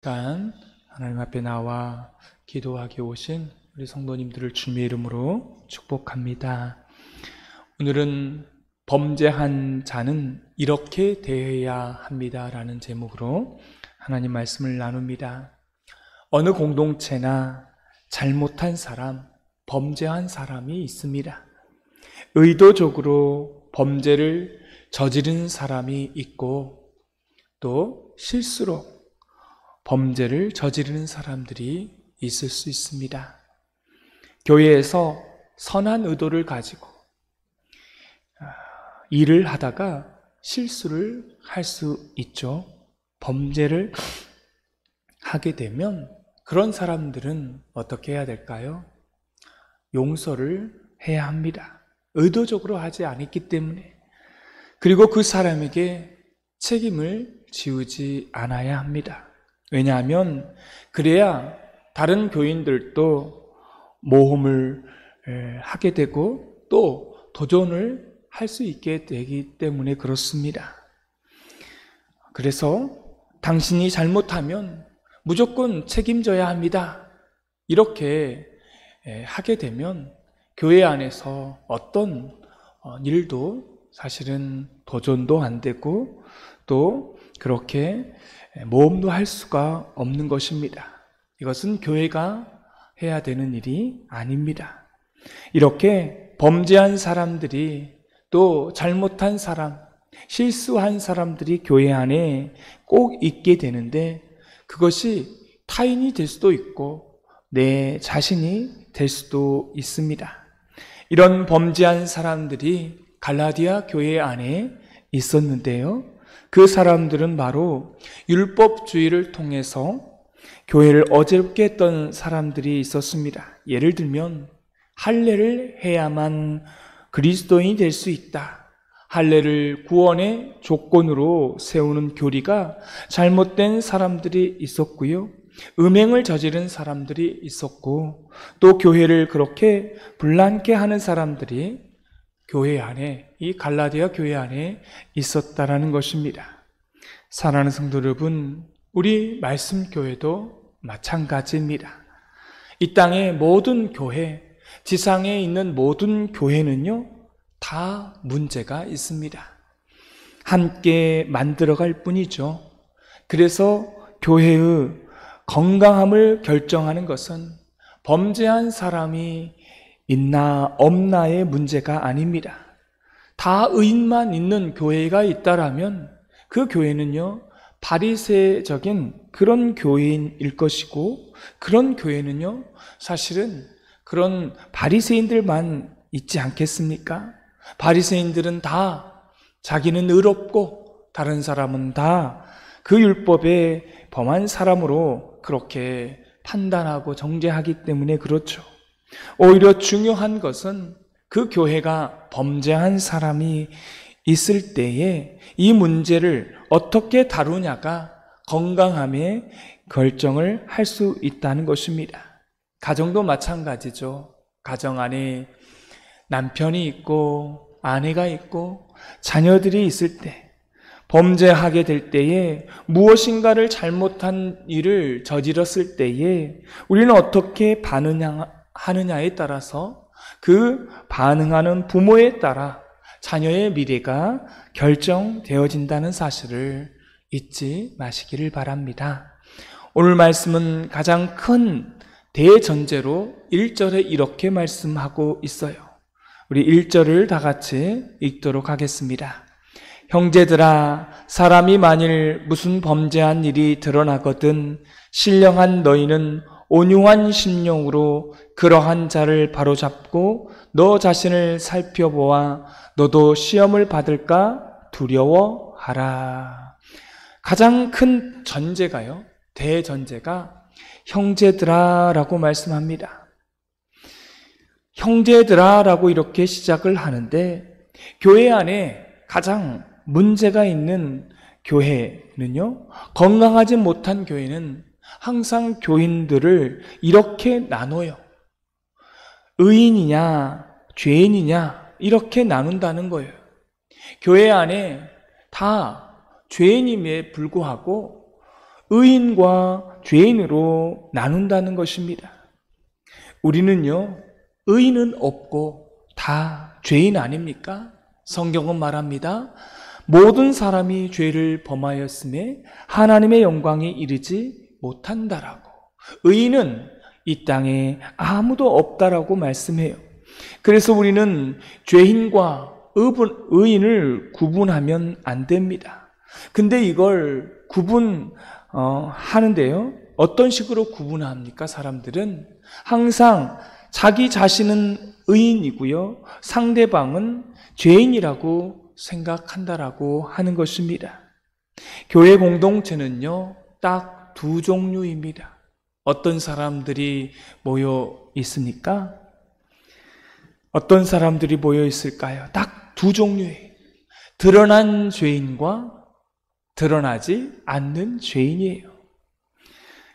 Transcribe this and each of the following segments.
일단 하나님 앞에 나와 기도하기 오신 우리 성도님들을 주님의 이름으로 축복합니다. 오늘은 범죄한 자는 이렇게 대해야 합니다라는 제목으로 하나님 말씀을 나눕니다. 어느 공동체나 잘못한 사람, 범죄한 사람이 있습니다. 의도적으로 범죄를 저지른 사람이 있고 또 실수로 범죄를 저지르는 사람들이 있을 수 있습니다. 교회에서 선한 의도를 가지고 일을 하다가 실수를 할 수 있죠. 범죄를 하게 되면 그런 사람들은 어떻게 해야 될까요? 용서를 해야 합니다. 의도적으로 하지 않았기 때문에. 그리고 그 사람에게 책임을 지우지 않아야 합니다. 왜냐하면 그래야 다른 교인들도 모험을 하게 되고 또 도전을 할 수 있게 되기 때문에 그렇습니다. 그래서 당신이 잘못하면 무조건 책임져야 합니다. 이렇게 하게 되면 교회 안에서 어떤 일도 사실은 도전도 안 되고 또 그렇게 모험도 할 수가 없는 것입니다. 이것은 교회가 해야 되는 일이 아닙니다. 이렇게 범죄한 사람들이 또 잘못한 사람, 실수한 사람들이 교회 안에 꼭 있게 되는데 그것이 타인이 될 수도 있고 내 자신이 될 수도 있습니다. 이런 범죄한 사람들이 갈라디아 교회 안에 있었는데요. 그 사람들은 바로 율법주의를 통해서 교회를 어지럽게 했던 사람들이 있었습니다. 예를 들면 할례를 해야만 그리스도인이 될 수 있다. 할례를 구원의 조건으로 세우는 교리가 잘못된 사람들이 있었고요. 음행을 저지른 사람들이 있었고 또 교회를 그렇게 분란케 하는 사람들이 교회 안에, 이 갈라디아 교회 안에 있었다라는 것입니다. 사랑하는 성도 여러분, 우리 말씀교회도 마찬가지입니다. 이 땅의 모든 교회, 지상에 있는 모든 교회는요, 다 문제가 있습니다. 함께 만들어갈 뿐이죠. 그래서 교회의 건강함을 결정하는 것은 범죄한 사람이 있나 없나의 문제가 아닙니다. 다 의인만 있는 교회가 있다라면 그 교회는요, 바리새적인 그런 교회인일 것이고 그런 교회는요, 사실은 그런 바리새인들만 있지 않겠습니까? 바리새인들은 다 자기는 의롭고 다른 사람은 다 그 율법에 범한 사람으로 그렇게 판단하고 정죄하기 때문에 그렇죠. 오히려 중요한 것은 그 교회가 범죄한 사람이 있을 때에 이 문제를 어떻게 다루냐가 건강함의 결정을 할 수 있다는 것입니다. 가정도 마찬가지죠. 가정 안에 남편이 있고 아내가 있고 자녀들이 있을 때 범죄하게 될 때에 무엇인가를 잘못한 일을 저질렀을 때에 우리는 어떻게 반응하느냐에 따라서 그 반응하는 부모에 따라 자녀의 미래가 결정되어진다는 사실을 잊지 마시기를 바랍니다. 오늘 말씀은 가장 큰 대전제로 1절에 이렇게 말씀하고 있어요. 우리 1절을 다 같이 읽도록 하겠습니다. 형제들아, 사람이 만일 무슨 범죄한 일이 드러나거든 신령한 너희는 온유한 심령으로 그러한 자를 바로잡고 너 자신을 살펴보아 너도 시험을 받을까 두려워하라. 가장 큰 전제가요, 대전제가 형제들아 라고 말씀합니다. 형제들아 라고 이렇게 시작을 하는데 교회 안에 가장 문제가 있는 교회는요, 건강하지 못한 교회는 항상 교인들을 이렇게 나눠요. 의인이냐 죄인이냐 이렇게 나눈다는 거예요. 교회 안에 다 죄인임에 불구하고 의인과 죄인으로 나눈다는 것입니다. 우리는요, 의인은 없고 다 죄인 아닙니까? 성경은 말합니다. 모든 사람이 죄를 범하였음에 하나님의 영광에 이르지 못한다라고. 의인은 이 땅에 아무도 없다라고 말씀해요. 그래서 우리는 죄인과 의인을 구분하면 안 됩니다. 근데 이걸 하는데요. 어떤 식으로 구분합니까? 사람들은 항상 자기 자신은 의인이고요, 상대방은 죄인이라고 생각한다라고 하는 것입니다. 교회 공동체는요, 딱 두 종류입니다. 어떤 사람들이 모여 있습니까? 어떤 사람들이 모여 있을까요? 딱 두 종류예요. 드러난 죄인과 드러나지 않는 죄인이에요.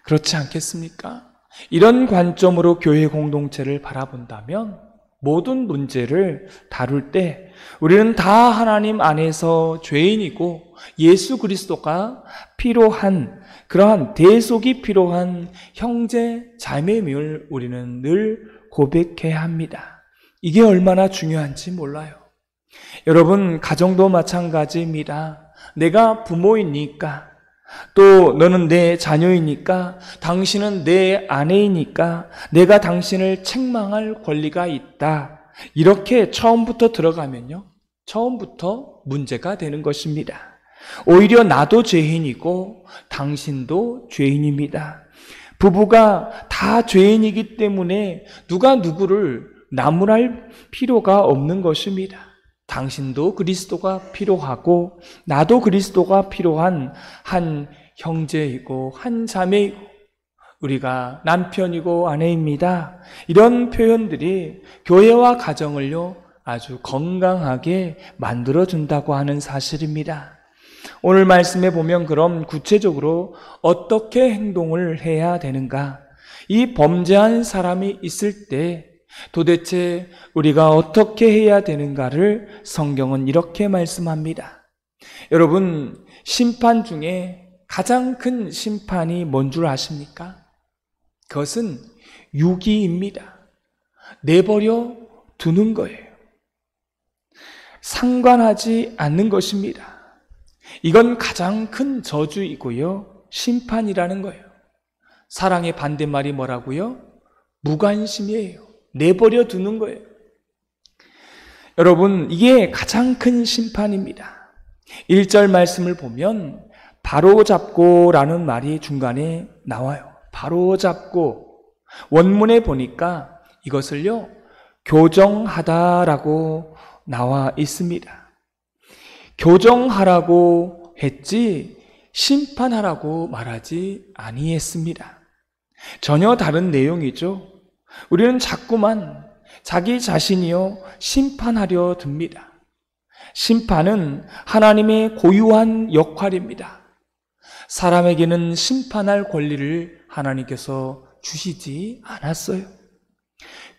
그렇지 않겠습니까? 이런 관점으로 교회 공동체를 바라본다면 모든 문제를 다룰 때 우리는 다 하나님 안에서 죄인이고 예수 그리스도가 필요한, 그러한 대속이 필요한 형제 자매임을 우리는 늘 고백해야 합니다. 이게 얼마나 중요한지 몰라요. 여러분, 가정도 마찬가지입니다. 내가 부모이니까, 또 너는 내 자녀이니까, 당신은 내 아내이니까 내가 당신을 책망할 권리가 있다. 이렇게 처음부터 들어가면요, 처음부터 문제가 되는 것입니다. 오히려 나도 죄인이고 당신도 죄인입니다. 부부가 다 죄인이기 때문에 누가 누구를 나무랄 필요가 없는 것입니다. 당신도 그리스도가 필요하고 나도 그리스도가 필요한 한 형제이고 한 자매이고 우리가 남편이고 아내입니다. 이런 표현들이 교회와 가정을요, 아주 건강하게 만들어준다고 하는 사실입니다. 오늘 말씀에 보면 그럼 구체적으로 어떻게 행동을 해야 되는가? 이 범죄한 사람이 있을 때 도대체 우리가 어떻게 해야 되는가를 성경은 이렇게 말씀합니다. 여러분, 심판 중에 가장 큰 심판이 뭔 줄 아십니까? 그것은 유기입니다. 내버려 두는 거예요. 상관하지 않는 것입니다. 이건 가장 큰 저주이고요, 심판이라는 거예요. 사랑의 반대말이 뭐라고요? 무관심이에요. 내버려 두는 거예요. 여러분, 이게 가장 큰 심판입니다. 1절 말씀을 보면 바로잡고라는 말이 중간에 나와요. 바로잡고. 원문에 보니까 이것을요, 교정하다라고 나와 있습니다. 교정하라고 했지 심판하라고 말하지 아니했습니다. 전혀 다른 내용이죠. 우리는 자꾸만 자기 자신이요 심판하려 듭니다. 심판은 하나님의 고유한 역할입니다. 사람에게는 심판할 권리를 하나님께서 주시지 않았어요.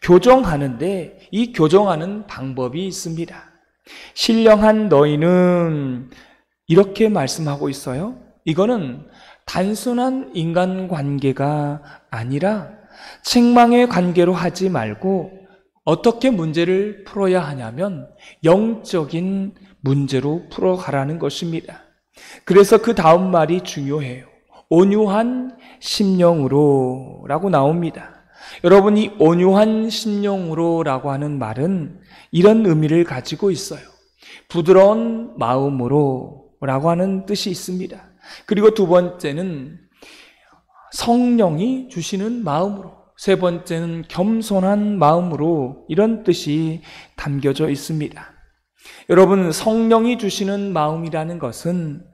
교정하는데 이 교정하는 방법이 있습니다. 신령한 너희는 이렇게 말씀하고 있어요. 이거는 단순한 인간관계가 아니라 책망의 관계로 하지 말고 어떻게 문제를 풀어야 하냐면 영적인 문제로 풀어가라는 것입니다. 그래서 그 다음 말이 중요해요. 온유한 심령으로 라고 나옵니다. 여러분, 이 온유한 심령으로 라고 하는 말은 이런 의미를 가지고 있어요. 부드러운 마음으로 라고 하는 뜻이 있습니다. 그리고 두 번째는 성령이 주시는 마음으로, 세 번째는 겸손한 마음으로, 이런 뜻이 담겨져 있습니다. 여러분, 성령이 주시는 마음이라는 것은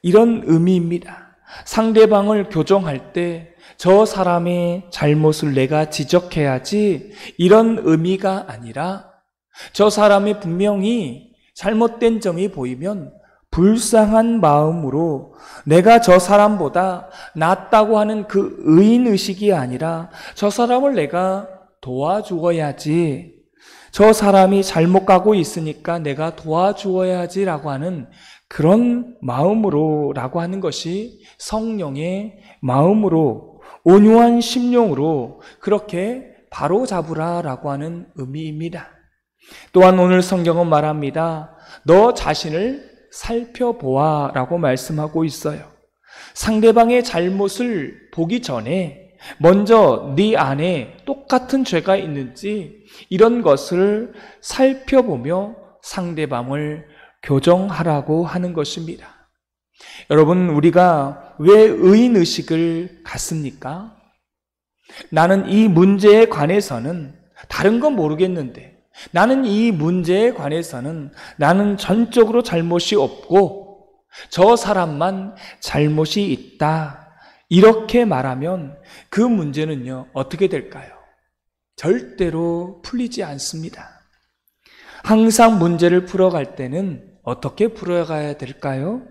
이런 의미입니다. 상대방을 교정할 때 저 사람의 잘못을 내가 지적해야지, 이런 의미가 아니라 저 사람이 분명히 잘못된 점이 보이면 불쌍한 마음으로 내가 저 사람보다 낫다고 하는 그 의인의식이 아니라 저 사람을 내가 도와주어야지, 저 사람이 잘못 가고 있으니까 내가 도와주어야지라고 하는 그런 마음으로라고 하는 것이 성령의 마음으로, 온유한 심령으로 그렇게 바로 잡으라라고 하는 의미입니다. 또한 오늘 성경은 말합니다. 너 자신을 살펴보아 라고 말씀하고 있어요. 상대방의 잘못을 보기 전에 먼저 네 안에 똑같은 죄가 있는지 이런 것을 살펴보며 상대방을 교정하라고 하는 것입니다. 여러분, 우리가 왜 의인의식을 갖습니까? 나는 이 문제에 관해서는 다른 건 모르겠는데 나는 이 문제에 관해서는 나는 전적으로 잘못이 없고 저 사람만 잘못이 있다. 이렇게 말하면 그 문제는요, 어떻게 될까요? 절대로 풀리지 않습니다. 항상 문제를 풀어갈 때는 어떻게 풀어가야 될까요?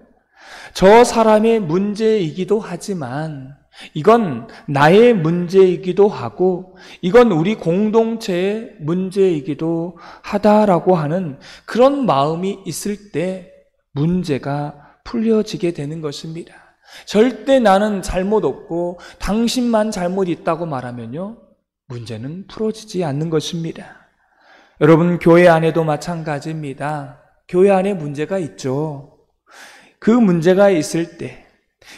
저 사람의 문제이기도 하지만 이건 나의 문제이기도 하고 이건 우리 공동체의 문제이기도 하다라고 하는 그런 마음이 있을 때 문제가 풀려지게 되는 것입니다. 절대 나는 잘못 없고 당신만 잘못 있다고 말하면요, 문제는 풀어지지 않는 것입니다. 여러분, 교회 안에도 마찬가지입니다. 교회 안에 문제가 있죠. 그 문제가 있을 때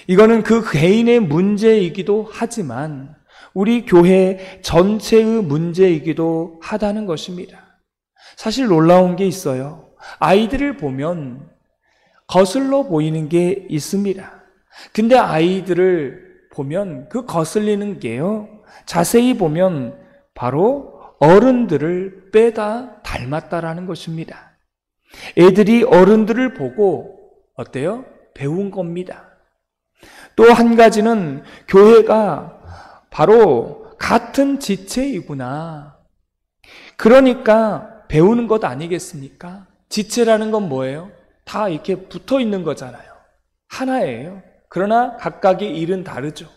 이거는 그 개인의 문제이기도 하지만 우리 교회 전체의 문제이기도 하다는 것입니다. 사실 놀라운 게 있어요. 아이들을 보면 거슬러 보이는 게 있습니다. 근데 아이들을 보면 그 거슬리는 게요, 자세히 보면 바로 어른들을 빼다 닮았다라는 것입니다. 애들이 어른들을 보고 어때요? 배운 겁니다. 또 한 가지는 교회가 바로 같은 지체이구나. 그러니까 배우는 것 아니겠습니까? 지체라는 건 뭐예요? 다 이렇게 붙어 있는 거잖아요. 하나예요. 그러나 각각의 일은 다르죠.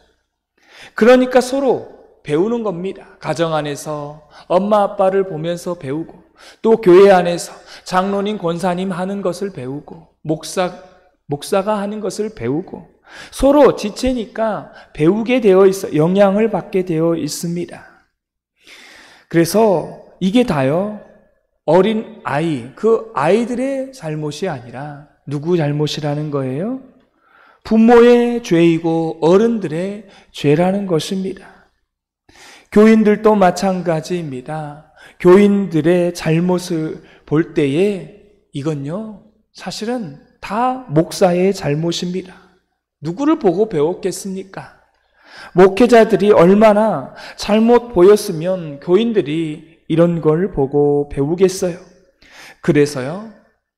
그러니까 서로 배우는 겁니다. 가정 안에서 엄마 아빠를 보면서 배우고, 또 교회 안에서 장로님 권사님 하는 것을 배우고, 목사가 하는 것을 배우고, 서로 지체니까 배우게 되어 있어, 영향을 받게 되어 있습니다. 그래서 이게 다요, 어린 아이, 그 아이들의 잘못이 아니라 누구 잘못이라는 거예요? 부모의 죄이고 어른들의 죄라는 것입니다. 교인들도 마찬가지입니다. 교인들의 잘못을 볼 때에 이건요, 사실은 다 목사의 잘못입니다. 누구를 보고 배웠겠습니까? 목회자들이 얼마나 잘못 보였으면 교인들이 이런 걸 보고 배우겠어요. 그래서요,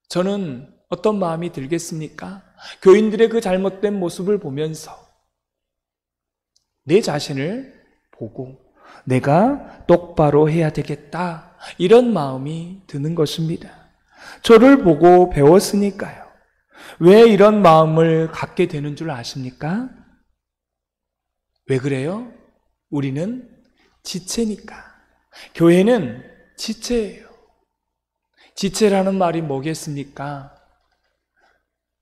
저는 어떤 마음이 들겠습니까? 교인들의 그 잘못된 모습을 보면서 내 자신을 보고 내가 똑바로 해야 되겠다, 이런 마음이 드는 것입니다. 저를 보고 배웠으니까요. 왜 이런 마음을 갖게 되는 줄 아십니까? 왜 그래요? 우리는 지체니까. 교회는 지체예요. 지체라는 말이 뭐겠습니까?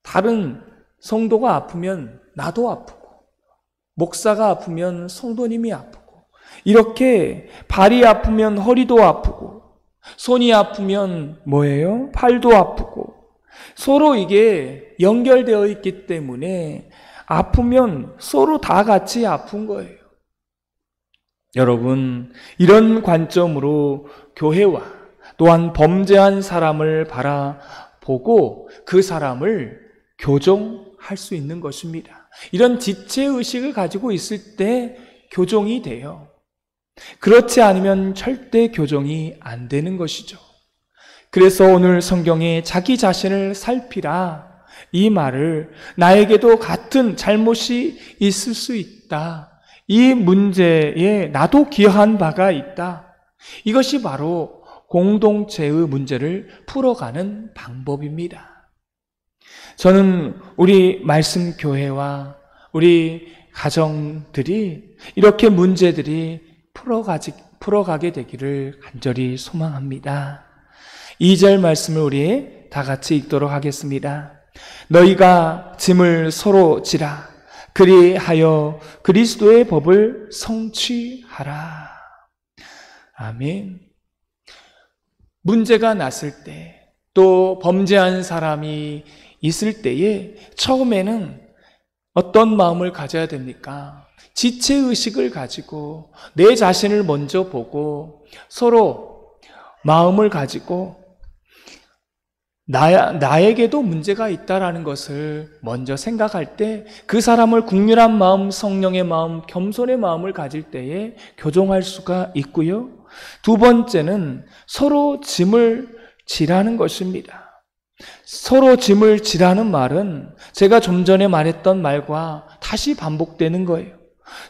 다른 성도가 아프면 나도 아프고, 목사가 아프면 성도님이 아프고, 이렇게 발이 아프면 허리도 아프고, 손이 아프면 뭐예요? 팔도 아프고, 서로 이게 연결되어 있기 때문에 아프면 서로 다 같이 아픈 거예요. 여러분, 이런 관점으로 교회와 또한 범죄한 사람을 바라보고 그 사람을 교정할 수 있는 것입니다. 이런 지체의식을 가지고 있을 때 교정이 돼요. 그렇지 않으면 절대 교정이 안 되는 것이죠. 그래서 오늘 성경에 자기 자신을 살피라, 이 말을 나에게도 같은 잘못이 있을 수 있다, 이 문제에 나도 기여한 바가 있다, 이것이 바로 공동체의 문제를 풀어가는 방법입니다. 저는 우리 말씀 교회와 우리 가정들이 이렇게 문제들이 풀어가게 되기를 간절히 소망합니다. 2절 말씀을 우리 다 같이 읽도록 하겠습니다. 너희가 짐을 서로 지라. 그리하여 그리스도의 법을 성취하라. 아멘. 문제가 났을 때, 또 범죄한 사람이 있을 때에 처음에는 어떤 마음을 가져야 됩니까? 지체의식을 가지고 내 자신을 먼저 보고 서로 마음을 가지고 나에게도 문제가 있다라는 것을 먼저 생각할 때 그 사람을 국률한 마음, 성령의 마음, 겸손의 마음을 가질 때에 교정할 수가 있고요. 두 번째는 서로 짐을 지라는 것입니다. 서로 짐을 지라는 말은 제가 좀 전에 말했던 말과 다시 반복되는 거예요.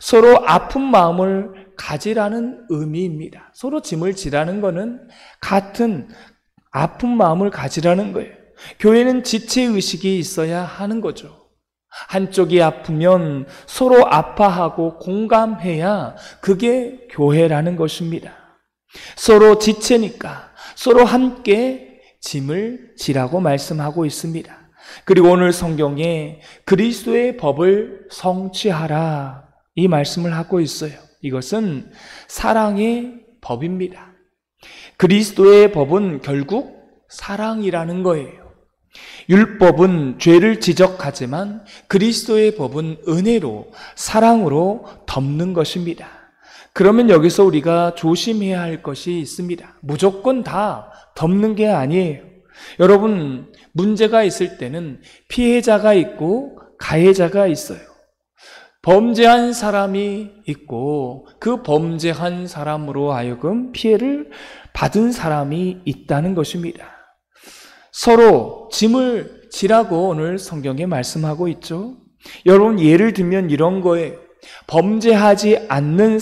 서로 아픈 마음을 가지라는 의미입니다. 서로 짐을 지라는 것은 같은 아픈 마음을 가지라는 거예요. 교회는 지체의식이 있어야 하는 거죠. 한쪽이 아프면 서로 아파하고 공감해야 그게 교회라는 것입니다. 서로 지체니까 서로 함께 짐을 지라고 말씀하고 있습니다. 그리고 오늘 성경에 그리스도의 법을 성취하라 이 말씀을 하고 있어요. 이것은 사랑의 법입니다. 그리스도의 법은 결국 사랑이라는 거예요. 율법은 죄를 지적하지만 그리스도의 법은 은혜로, 사랑으로 덮는 것입니다. 그러면 여기서 우리가 조심해야 할 것이 있습니다. 무조건 다 덮는 게 아니에요. 여러분, 문제가 있을 때는 피해자가 있고 가해자가 있어요. 범죄한 사람이 있고 그 범죄한 사람으로 하여금 피해를 받은 사람이 있다는 것입니다. 서로 짐을 지라고 오늘 성경에 말씀하고 있죠. 여러분, 예를 들면 이런 거예요. 범죄하지 않는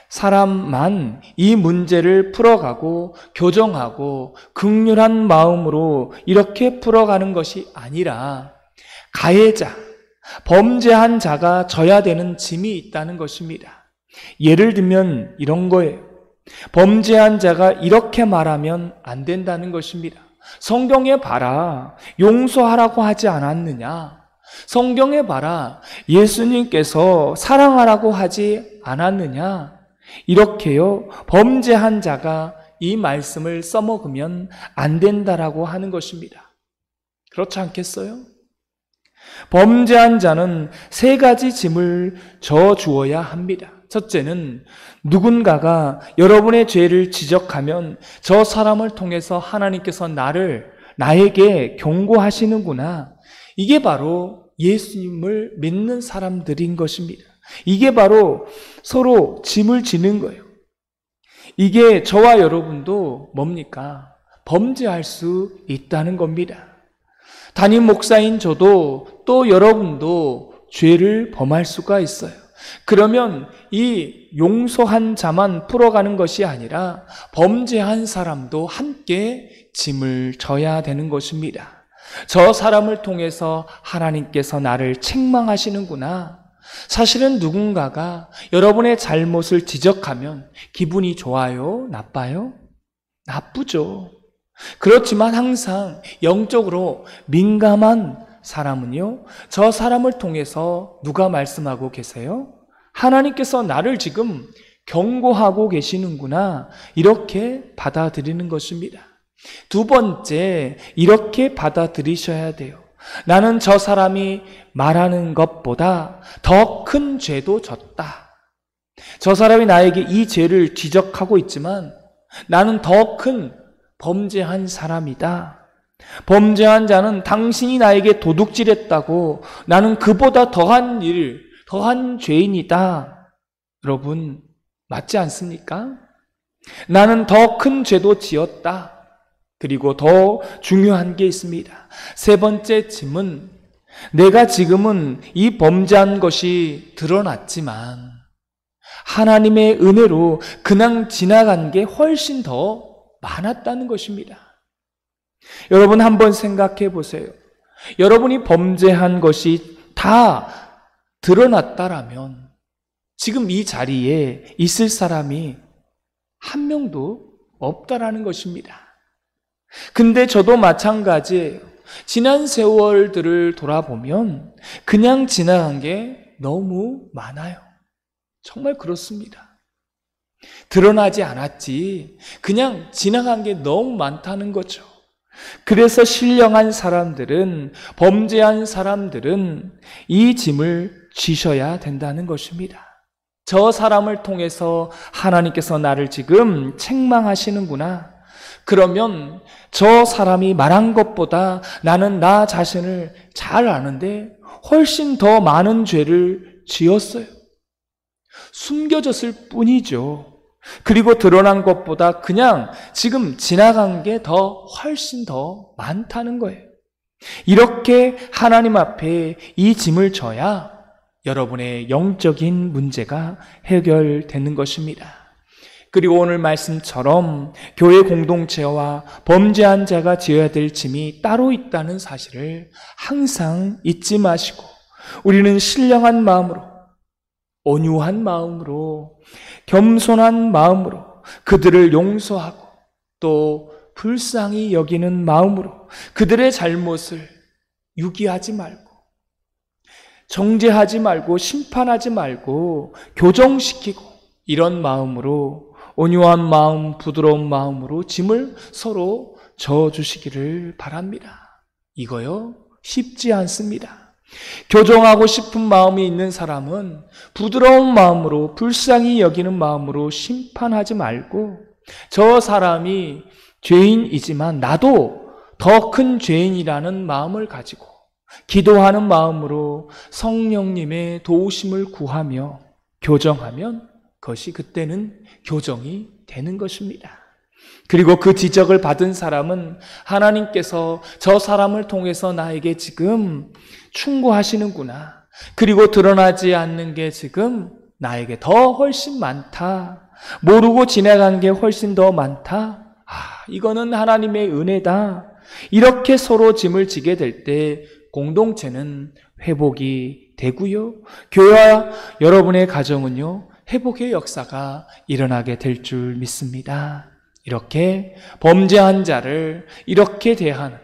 사람만 이 문제를 풀어가고 교정하고 긍휼한 마음으로 이렇게 풀어가는 것이 아니라 가해자, 범죄한 자가 져야 되는 짐이 있다는 것입니다. 예를 들면 이런 거예요. 범죄한 자가 이렇게 말하면 안 된다는 것입니다. 성경에 봐라, 용서하라고 하지 않았느냐? 성경에 봐라, 예수님께서 사랑하라고 하지 않았느냐? 이렇게요, 범죄한 자가 이 말씀을 써먹으면 안 된다라고 하는 것입니다. 그렇지 않겠어요? 범죄한 자는 세 가지 짐을 져 주어야 합니다. 첫째는 누군가가 여러분의 죄를 지적하면 저 사람을 통해서 하나님께서 나에게 경고하시는구나. 이게 바로 예수님을 믿는 사람들인 것입니다. 이게 바로 서로 짐을 지는 거예요. 이게 저와 여러분도 뭡니까? 범죄할 수 있다는 겁니다. 담임 목사인 저도 또 여러분도 죄를 범할 수가 있어요. 그러면 이 용서한 자만 풀어가는 것이 아니라 범죄한 사람도 함께 짐을 져야 되는 것입니다. 저 사람을 통해서 하나님께서 나를 책망하시는구나. 사실은 누군가가 여러분의 잘못을 지적하면 기분이 좋아요? 나빠요? 나쁘죠. 그렇지만 항상 영적으로 민감한 사람은요, 저 사람을 통해서 누가 말씀하고 계세요? 하나님께서 나를 지금 경고하고 계시는구나. 이렇게 받아들이는 것입니다. 두 번째, 이렇게 받아들이셔야 돼요. 나는 저 사람이 말하는 것보다 더 큰 죄도 졌다. 저 사람이 나에게 이 죄를 지적하고 있지만 나는 더 큰 범죄한 사람이다. 범죄한 자는 당신이 나에게 도둑질했다고 나는 그보다 더한 죄인이다. 여러분, 맞지 않습니까? 나는 더 큰 죄도 지었다. 그리고 더 중요한 게 있습니다. 세 번째 짐은 내가 지금은 이 범죄한 것이 드러났지만 하나님의 은혜로 그냥 지나간 게 훨씬 더 많았다는 것입니다. 여러분 한번 생각해 보세요. 여러분이 범죄한 것이 다 드러났다라면 지금 이 자리에 있을 사람이 한 명도 없다라는 것입니다. 근데 저도 마찬가지예요. 지난 세월들을 돌아보면 그냥 지나간 게 너무 많아요. 정말 그렇습니다. 드러나지 않았지 그냥 지나간 게 너무 많다는 거죠. 그래서 신령한 사람들은, 범죄한 사람들은 이 짐을 지셔야 된다는 것입니다. 저 사람을 통해서 하나님께서 나를 지금 책망하시는구나. 그러면 저 사람이 말한 것보다 나는 나 자신을 잘 아는데 훨씬 더 많은 죄를 지었어요. 숨겨졌을 뿐이죠. 그리고 드러난 것보다 그냥 지금 지나간 게 더 훨씬 더 많다는 거예요. 이렇게 하나님 앞에 이 짐을 져야 여러분의 영적인 문제가 해결되는 것입니다. 그리고 오늘 말씀처럼 교회 공동체와 범죄한 자가 지어야 될 짐이 따로 있다는 사실을 항상 잊지 마시고 우리는 신령한 마음으로, 온유한 마음으로, 겸손한 마음으로 그들을 용서하고 또 불쌍히 여기는 마음으로 그들의 잘못을 유기하지 말고 정죄하지 말고 심판하지 말고 교정시키고 이런 마음으로, 온유한 마음, 부드러운 마음으로 짐을 서로 져주시기를 바랍니다. 이거요 쉽지 않습니다. 교정하고 싶은 마음이 있는 사람은 부드러운 마음으로, 불쌍히 여기는 마음으로 심판하지 말고 저 사람이 죄인이지만 나도 더 큰 죄인이라는 마음을 가지고 기도하는 마음으로 성령님의 도우심을 구하며 교정하면 그것이 그때는 교정이 되는 것입니다. 그리고 그 지적을 받은 사람은 하나님께서 저 사람을 통해서 나에게 지금 충고하시는구나. 그리고 드러나지 않는 게 지금 나에게 더 훨씬 많다. 모르고 지나간 게 훨씬 더 많다. 이거는 하나님의 은혜다. 이렇게 서로 짐을 지게 될 때 공동체는 회복이 되고요. 교회와 여러분의 가정은요, 회복의 역사가 일어나게 될 줄 믿습니다. 이렇게 범죄한 자를 이렇게 대하는,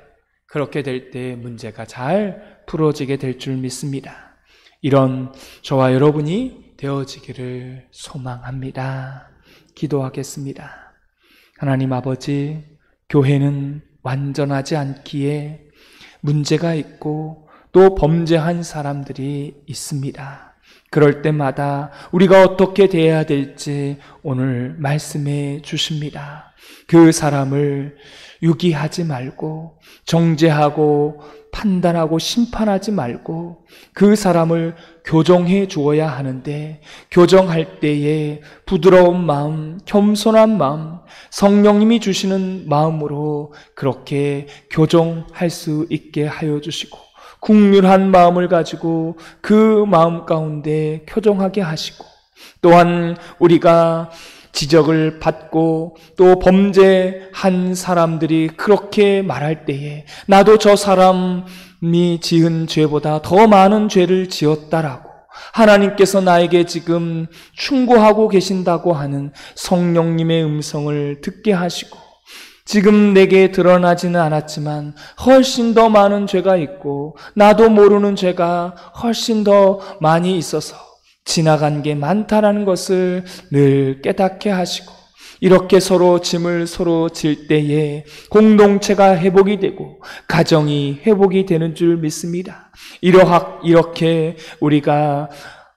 그렇게 될 때 문제가 잘 풀어지게 될 줄 믿습니다. 이런 저와 여러분이 되어지기를 소망합니다. 기도하겠습니다. 하나님 아버지, 교회는 완전하지 않기에 문제가 있고 또 범죄한 사람들이 있습니다. 그럴 때마다 우리가 어떻게 대해야 될지 오늘 말씀해 주십니다. 그 사람을 유기하지 말고 정죄하고 판단하고 심판하지 말고 그 사람을 교정해 주어야 하는데 교정할 때에 부드러운 마음, 겸손한 마음, 성령님이 주시는 마음으로 그렇게 교정할 수 있게 하여 주시고 국률한 마음을 가지고 그 마음 가운데 교정하게 하시고 또한 우리가 지적을 받고 또 범죄한 사람들이 그렇게 말할 때에 나도 저 사람이 지은 죄보다 더 많은 죄를 지었다라고 하나님께서 나에게 지금 충고하고 계신다고 하는 성령님의 음성을 듣게 하시고 지금 내게 드러나지는 않았지만 훨씬 더 많은 죄가 있고 나도 모르는 죄가 훨씬 더 많이 있어서 지나간 게 많다라는 것을 늘 깨닫게 하시고 이렇게 서로 짐을 서로 질 때에 공동체가 회복이 되고 가정이 회복이 되는 줄 믿습니다. 이렇게 우리가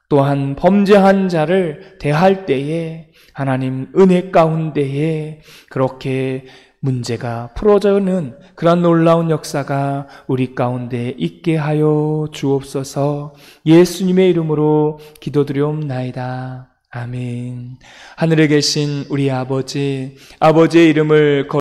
또한 범죄한 자를 대할 때에 하나님 은혜 가운데에 그렇게 문제가 풀어져는 그런 놀라운 역사가 우리 가운데 있게 하여 주옵소서. 예수님의 이름으로 기도드리옵나이다. 아멘. 하늘에 계신 우리 아버지, 아버지의 이름을